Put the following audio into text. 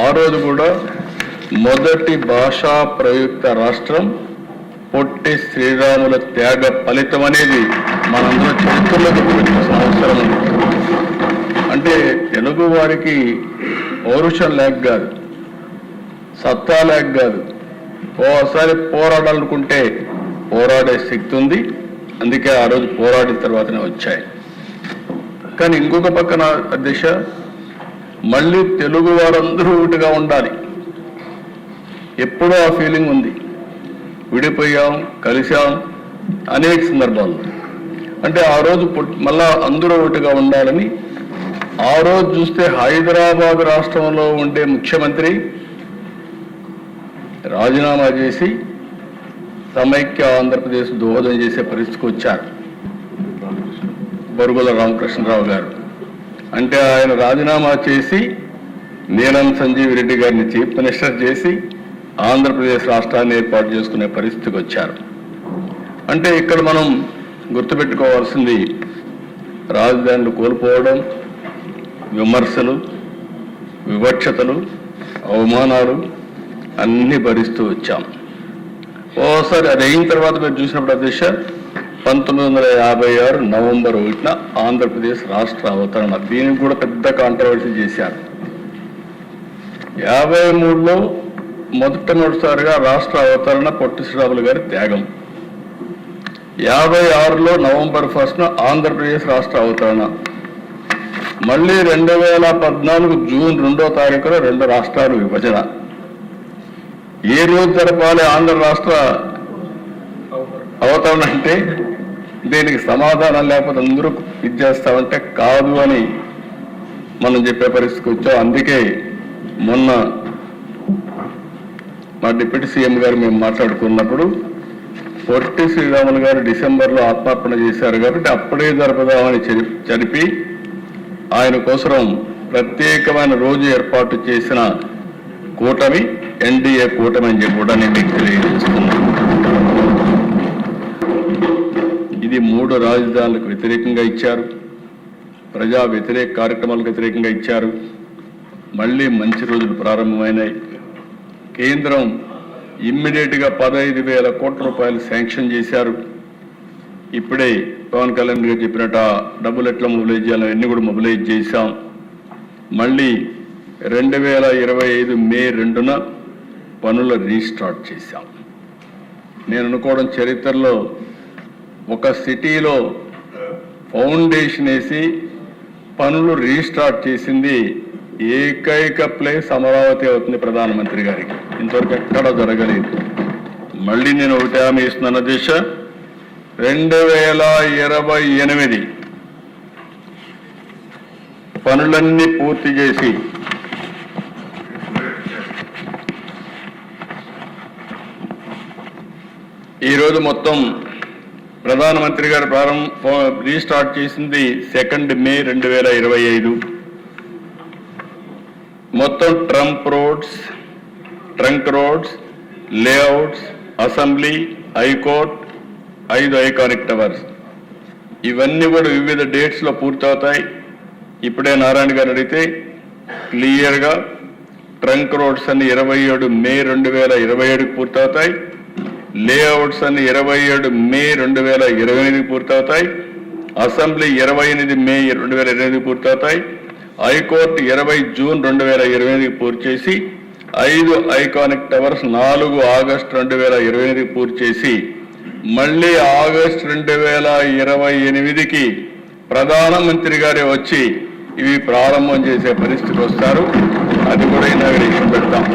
ఆ రోజు కూడా మొదటి భాషా ప్రయుక్త రాష్ట్రం పొట్టి శ్రీరాముల త్యాగ ఫలితం అనేది మనందరం చరిత్రలో గుర్తుపెట్టుకోవాల్సిన అవసరం ఉంది. అంటే తెలుగు వారికి పౌరుషం లేక కాదు, సత్తా లేక కాదు, ఓసారి పోరాడాలనుకుంటే పోరాడే శక్తి ఉంది. అందుకే ఆ రోజు పోరాడిన తర్వాతనే వచ్చాయి. కానీ ఇంకొక పక్కన దిశ మళ్ళీ తెలుగు వారందరూ ఒకటిగా ఉండాలి. ఎప్పుడూ ఆ ఫీలింగ్ ఉంది. విడిపోయాం, కలిసాం అనేక సందర్భాల్లో. అంటే ఆ రోజు మళ్ళా అందరూ ఒకటిగా ఉండాలని ఆ రోజు చూస్తే హైదరాబాద్ రాష్ట్రంలో ఉండే ముఖ్యమంత్రి రాజీనామా చేసి సమైక్య ఆంధ్రప్రదేశ్ దోహదం చేసే పరిస్థితికి వచ్చారు బరుగుల రామకృష్ణరావు గారు. అంటే ఆయన రాజీనామా చేసి నీలం సంజీవ్ రెడ్డి గారిని చీఫ్ మినిస్టర్ చేసి ఆంధ్రప్రదేశ్ రాష్ట్రాన్ని ఏర్పాటు చేసుకునే పరిస్థితికి వచ్చారు. అంటే ఇక్కడ మనం గుర్తుపెట్టుకోవాల్సింది రాజధానులు కోల్పోవడం, విమర్శలు, వివక్షతలు, అవమానాలు అన్నీ భరిస్తూ వచ్చాం. ఓసారి అది అయిన తర్వాత మీరు చూసినప్పుడు దిశ 1956 నవంబర్ 1న ఆంధ్రప్రదేశ్ రాష్ట్ర అవతరణ. దీనికి కూడా పెద్ద కాంట్రవర్సీ చేశారు. 53లో మొదటిసారిగా రాష్ట్ర అవతరణ పొట్టి శ్రీరాములు గారి త్యాగం. 56లో నవంబర్ 1న ఆంధ్రప్రదేశ్ రాష్ట్ర అవతరణ. మళ్ళీ 2014 జూన్ 2వ తారీఖున 2 రాష్ట్రాలు విభజన. ఏ రోజు జరపాలి ఆంధ్ర రాష్ట్ర అవతరణ అంటే దీనికి సమాధానం లేకపోతే అందరూ ఇది చేస్తామంటే కాదు అని మనం చెప్పే పరిస్థితికి వచ్చాం. అందుకే మొన్న మా డిప్యూటీ సీఎం గారు మేము మాట్లాడుకున్నప్పుడు పొట్టి శ్రీరాములు గారు డిసెంబర్లో ఆత్మార్పణ చేశారు కాబట్టి అప్పుడే జరపదామని జరిపి ఆయన కోసం ప్రత్యేకమైన రోజు ఏర్పాటు చేసిన కూటమి ఎన్డీఏ కూటమి అని చెప్పి కూడా నేను మీకు తెలియజేస్తున్నాను. ఇది 3 రాజధానులకు వ్యతిరేకంగా ఇచ్చారు, ప్రజా వ్యతిరేక కార్యక్రమాలకు వ్యతిరేకంగా ఇచ్చారు. మళ్ళీ మంచి రోజులు ప్రారంభమైనాయి. కేంద్రం ఇమ్మీడియట్గా 15,000 కోట్ల రూపాయలు శాంక్షన్ చేశారు. ఇప్పుడే పవన్ కళ్యాణ్ గారు చెప్పినట్టు డబ్బులు ఎట్లా మొబిలైజ్ చేయాలో అన్నీ కూడా మొబిలైజ్ చేశాం. మళ్ళీ 2025 మే 2న పనులు రీస్టార్ట్ చేశాం. నేను అనుకోవడం చరిత్రలో ఒక సిటీలో ఫౌండేషన్ వేసి పనులు రీస్టార్ట్ చేసింది ఏకైక ప్లేస్ అమరావతి అవుతుంది ప్రధానమంత్రి గారికి. ఇంతవరకు ఎక్కడా జరగలేదు. మళ్ళీ నేను ఒకటి హామీ ఇస్తున్నాను దిశ, 2028 పనులన్నీ పూర్తి చేసి ఈరోజు మొత్తం ప్రధానమంత్రి గారు రీస్టార్ట్ చేసింది 2 మే 2025. మొత్తం trunk roads, layouts, assembly, high court, 5 iconic towers ఇవన్నీ కూడా వివిధ డేట్స్లో పూర్తవుతాయి. ఇప్పుడే నారాయణ గారు అడిగితే క్లియర్గా ట్రంక్ రోడ్స్ అన్ని 27 మే 2027కి పూర్తవుతాయి, లేఅవుట్స్ అన్ని 27 మే 2028కి పూర్తవుతాయి, అసెంబ్లీ 28 మే 2028కి పూర్తవుతాయి, హైకోర్టు 20 జూన్ 2028కి పూర్తి చేసి 5 ఐకానిక్ టవర్స్ 4 ఆగస్టు 2028కి పూర్తి చేసి మళ్ళీ ఆగస్టు 2028కి ప్రధానమంత్రి గారే వచ్చి ఇవి ప్రారంభం చేసే పరిస్థితికి వస్తారు. అది కూడా ఇనాగరేషన్ పెడతాం.